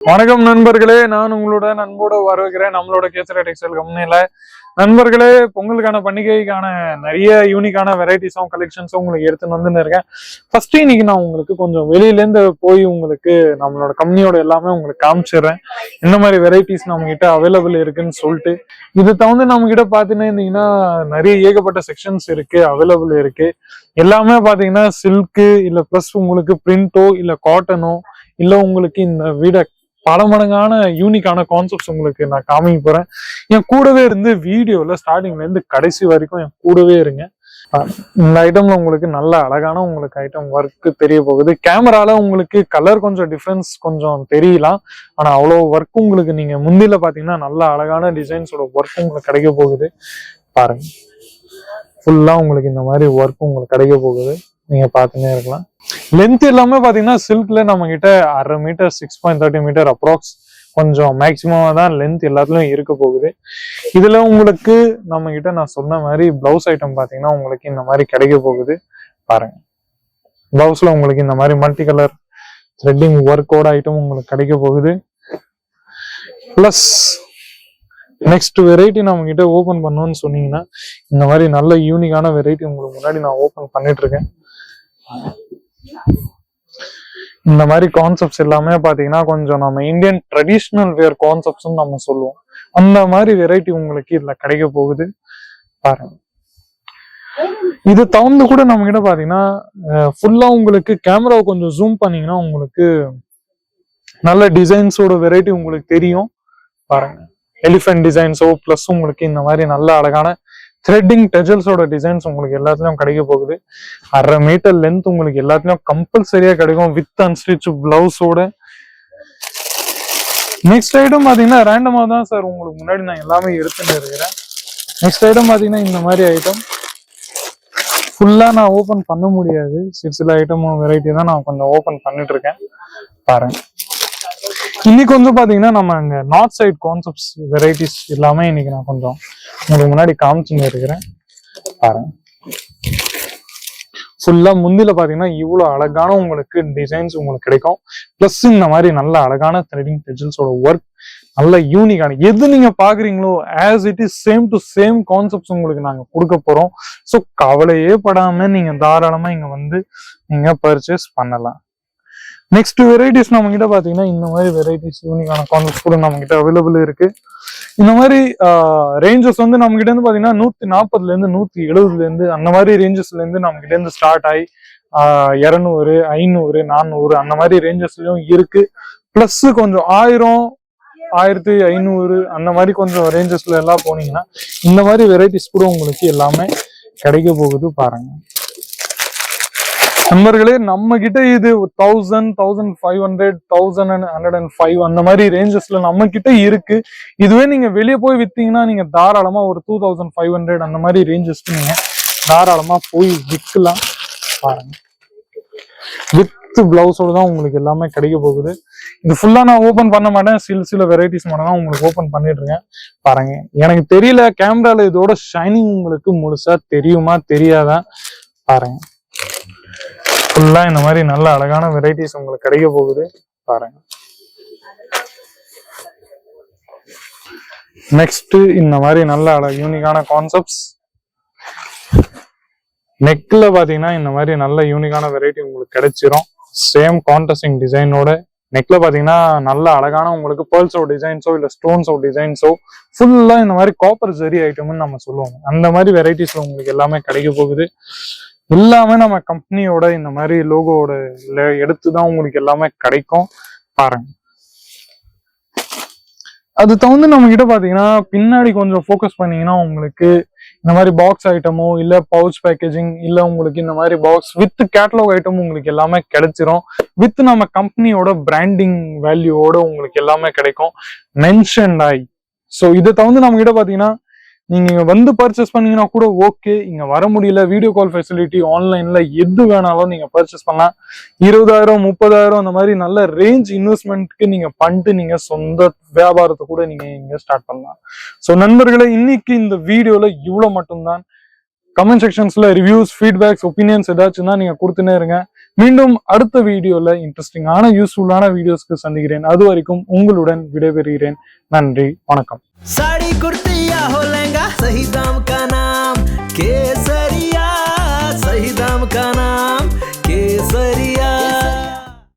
வணக்கம் நண்பர்களே, நான் உங்களோட நண்போட வரவேற்கிறேன் நம்மளோட கேசரி டெக்ஸ்டைல் கம்பெனில. நண்பர்களே, பொங்கலுக்கான பண்டிகைக்கான நிறைய யூனிக்கான வெரைட்டிஸும் கலெக்ஷன்ஸும் உங்களுக்கு எடுத்துன்னு வந்து இருக்கேன். ஃபர்ஸ்ட் இன்னைக்கு நான் உங்களுக்கு கொஞ்சம் வெளியிலேருந்து போய் உங்களுக்கு நம்மளோட கம்பெனியோட எல்லாமே உங்களுக்கு காமிச்சிடுறேன். இந்த மாதிரி வெரைட்டிஸ் நம்ம கிட்ட அவைலபிள் இருக்குன்னு சொல்லிட்டு, இது தவிர்த்து நம்ம கிட்ட பாத்தீங்கன்னா இருந்தீங்கன்னா நிறைய ஏகப்பட்ட செக்ஷன்ஸ் இருக்கு, அவைலபிள் இருக்கு. எல்லாமே பாத்தீங்கன்னா சில்க்கு இல்ல பிளஸ் உங்களுக்கு பிரிண்டோ இல்ல காட்டனோ இல்ல உங்களுக்கு இந்த வீட பல மடங்கான யூனிக்கான கான்செப்ட்ஸ் உங்களுக்கு நான் காமிக்க போறேன். என் கூடவே இருந்து வீடியோல ஸ்டார்டிங்ல இருந்து கடைசி வரைக்கும் என் கூடவே இருங்க. இந்த ஐட்டம்ல உங்களுக்கு நல்ல அழகான உங்களுக்கு ஐட்டம் ஒர்க் தெரிய போகுது. கேமரால உங்களுக்கு கலர் கொஞ்சம் டிஃபரன்ஸ் கொஞ்சம் தெரியலாம், ஆனா அவ்வளவு ஒர்க் உங்களுக்கு நீங்க முந்தில பாத்தீங்கன்னா நல்ல அழகான டிசைன்ஸோட ஒர்க் உங்களுக்கு கிடைக்க போகுது. பாருங்க, ஃபுல்லா உங்களுக்கு இந்த மாதிரி ஒர்க் உங்களுக்கு கிடைக்க போகுது. நீங்க பாத்துன்னே இருக்கலாம். லென்த் எல்லாமே பாத்தீங்கன்னா சில்க்ல நம்ம கிட்ட 1/2 மீட்டர் 6.30 மீட்டர் அப்ராக்ஸ் கொஞ்சம் மேக்சிமமா தான் லென்த் எல்லாத்துலயும் இருக்க போகுது. இதுல உங்களுக்கு நம்ம கிட்ட நான் சொன்ன மாதிரி பிளவுஸ் ஐட்டம் பாத்தீங்கன்னா உங்களுக்கு இந்த மாதிரி கிடைக்க போகுது. பாருங்க, பிளவுஸ்ல உங்களுக்கு இந்த மாதிரி மல்டி கலர் த்ரெட்டிங் ஒர்க்கோட ஐட்டம் உங்களுக்கு கிடைக்க போகுது. பிளஸ் நெக்ஸ்ட் வெரைட்டி நம்ம கிட்ட ஓபன் பண்ணோம்னு சொன்னீங்கன்னா இந்த மாதிரி நல்ல யூனிக்கான வெரைட்டி உங்களுக்கு முன்னாடி நான் ஓபன் பண்ணிட்டு இருக்கேன். இந்த மாதிரி கான்செப்ட்ஸ் எல்லாமே பாத்தீங்கன்னா கொஞ்சம் நம்ம இந்தியன் ட்ரெடிஷ்னல் வேர் கான்செப்ட்ஸ் நம்ம சொல்லுவோம். அந்த மாதிரி வெரைட்டி உங்களுக்கு இதுல கிடைக்க போகுது. பாருங்க, இது தகுந்து கூட நம்ம கிட்ட பாத்தீங்கன்னா ஃபுல்லா உங்களுக்கு கேமராவை கொஞ்சம் ஜூம் பண்ணீங்கன்னா உங்களுக்கு நல்ல டிசைன்ஸோட வெரைட்டி உங்களுக்கு தெரியும். பாருங்க, எலிஃபென்ட் டிசைன்ஸோ பிளஸ் உங்களுக்கு இந்த மாதிரி நல்ல அழகான த்ரெட்டிங் டெஜல்ஸோட டிசைன்ஸ் உங்களுக்கு எல்லாத்துலயும் கிடைக்க போகுது. 1/2 மீட்டர் லென்த் உங்களுக்கு எல்லாத்துலயும் கம்பல்சரியா கிடைக்கும் வித் அன்ஸ்டிச் பிளவுஸோட. நெக்ஸ்ட் ஐட்டம் பாத்தீங்கன்னா ரேண்டமா தான் சார் உங்களுக்கு முன்னாடி நான் எல்லாமே எடுத்துட்டு இருக்கிறேன். நெக்ஸ்ட் ஐட்டம் பாத்தீங்கன்னா இந்த மாதிரி ஐட்டம் ஃபுல்லா நான் ஓபன் பண்ண முடியாது, சில ஐட்டம் வெரைட்டி தான் நான் கொஞ்சம் ஓபன் பண்ணிட்டு இருக்கேன். பாருங்க, இன்னைக்கு கொஞ்சம் பாத்தீங்கன்னா நம்ம அங்க நார்த் சைட் கான்செப்ட்ஸ் வெரைட்டிஸ் எல்லாமே இன்னைக்கு நான் கொஞ்சம் உங்களுக்கு முன்னாடி காமிச்சுன்னு இருக்கிறேன். பாருங்க, ஃபுல்லா முந்தில பாத்தீங்கன்னா இவ்வளவு அழகான உங்களுக்கு டிசைன்ஸ் உங்களுக்கு கிடைக்கும். பிளஸ் இந்த மாதிரி நல்ல அழகான த்ரெடிங் டெஜல்ஸோட ஒர்க் நல்ல யூனிக்கான எது நீங்க பாக்குறீங்களோ as it is same to same concepts உங்களுக்கு நாங்க கொடுக்க போறோம். ஸோ கவலையே படாம நீங்க தாராளமா இங்க வந்து நீங்க பர்ச்சேஸ் பண்ணலாம். நெக்ஸ்ட் வெரைட்டிஸ் நம்ம கிட்ட பாத்தீங்கன்னா இந்த மாதிரி வெரைட்டிஸ் யூனிக்கான கான்செப்ட்ஸ் கூட நம்ம கிட்ட அவைலபிள் இருக்கு. இந்த மாதிரி ரேஞ்சஸ் வந்து நம்ம கிட்ட இருந்து பாத்தீங்கன்னா 140ல இருந்து 170ல இருந்து அந்த மாதிரி ரேஞ்சஸ்ல இருந்து நம்ம கிட்ட இருந்து ஸ்டார்ட் ஆகி 200 500 400 அந்த மாதிரி ரேஞ்சஸ்லயும் இருக்கு. பிளஸ் கொஞ்சம் 1000 1500 அந்த மாதிரி கொஞ்சம் ரேஞ்சஸ்ல எல்லாம் போனீங்கன்னா இந்த மாதிரி வெரைட்டிஸ் கூட உங்களுக்கு எல்லாமே கிடைக்க போகுது. பாருங்க நண்பர்களே, நம்ம கிட்ட இது 1000 1500 1105 அந்த மாதிரி ரேஞ்சஸ்ல நம்ம கிட்ட இருக்கு. இதுவே நீங்க வெளியே போய் வித்தீங்கன்னா நீங்க தாராளமா ஒரு 2500 அந்த மாதிரி ரேஞ்சஸ்க்கு நீங்க தாராளமா போய் விற்கலாம். பாருங்க, வித் பிளவுஸோட தான் உங்களுக்கு எல்லாமே கிடைக்க போகுது. இது ஃபுல்லா நான் ஓபன் பண்ண மாட்டேன், சில வெரைட்டிஸ் மட்டும் தான் உங்களுக்கு ஓபன் பண்ணிட்டு இருக்கேன். பாருங்க, எனக்கு தெரியல கேமரால இதோட ஷைனிங் உங்களுக்கு முழுசா தெரியுமா தெரியாதா. பாருங்க, ஃபுல்லா இந்த மாதிரி நல்ல அழகான வெரைட்டிஸ் உங்களுக்கு கிடைக்க போகுது. பாருங்க, நெக்ஸ்ட் இந்த மாதிரி நல்ல யூனிக்கான கான்செப்ட்ஸ் நெக்ல பாத்தீங்கன்னா இந்த மாதிரி நல்ல யூனிக்கான வெரைட்டி உங்களுக்கு கிடைச்சிரும். சேம் கான்ட்ராஸ்டிங் டிசைனோட நெக்ல பாத்தீங்கன்னா நல்ல அழகான உங்களுக்கு பேர்ல்ஸோ டிசைன்ஸோ இல்ல ஸ்டோன்ஸோ டிசைன்ஸோ ஃபுல்லா இந்த மாதிரி காப்பர் ஜெரி ஐட்டம்னு நம்ம சொல்லுவோம். அந்த மாதிரி வெரைட்டிஸ்ல உங்களுக்கு எல்லாமே கிடைக்க போகுது. எல்லாமே நம்ம கம்பெனியோட இந்த மாதிரி லோகோட எடுத்துதான் உங்களுக்கு எல்லாமே கிடைக்கும். பாருங்க, அது தகுந்து நம்ம கிட்ட பாத்தீங்கன்னா பின்னாடி கொஞ்சம் ஃபோக்கஸ் பண்ணீங்கன்னா உங்களுக்கு இந்த மாதிரி பாக்ஸ் ஐட்டமோ இல்ல பவுச் பேக்கேஜிங் இல்ல உங்களுக்கு இந்த மாதிரி பாக்ஸ் வித் கேட்டலாக் ஐட்டமும் உங்களுக்கு எல்லாமே கிடைச்சிரும். வித் நம்ம கம்பெனியோட பிராண்டிங் வேல்யூவோட உங்களுக்கு எல்லாமே கிடைக்கும் மென்ஷன்ட் ஆகி. ஸோ இதை தகுந்து நம்ம கிட்ட பாத்தீங்கன்னா நீங்க வந்து பர்ச்சேஸ் பண்ணீங்கன்னா கூட ஓகே, இங்க வர முடியல வீடியோ கால் ஃபெசிலிட்டி ஆன்லைன்ல எது வேணாலும் நீங்க பர்ச்சேஸ் பண்ணலாம். 20000 30000 அந்த மாதிரி நல்ல ரேஞ்ச் இன்வெஸ்ட்மெண்ட்க்கு நீங்க பண்ணிட்டு நீங்க சொந்த வியாபாரத்தை கூட நீங்க இங்க ஸ்டார்ட் பண்ணலாம். ஸோ நண்பர்களே, இன்னைக்கு இந்த வீடியோல இவ்வளவு மட்டும்தான். கமெண்ட் செக்ஷன்ஸ்ல ரிவ்யூஸ் ஃபீட்பேக்ஸ் ஒப்பீனியன்ஸ் ஏதாச்சும் தான் நீங்க கொடுத்துனே இருங்க. மீண்டும் அடுத்த வீடியோல இன்ட்ரெஸ்டிங்கான யூஸ்ஃபுல்லான வீடியோஸ்க்கு சந்திக்கிறேன். அது வரைக்கும் உங்களுடன் விடைபெறுகிறேன். நன்றி, வணக்கம். साड़ी कुर्ती या हो लहंगा, सही दाम का नाम केसरिया, सही दाम का नाम।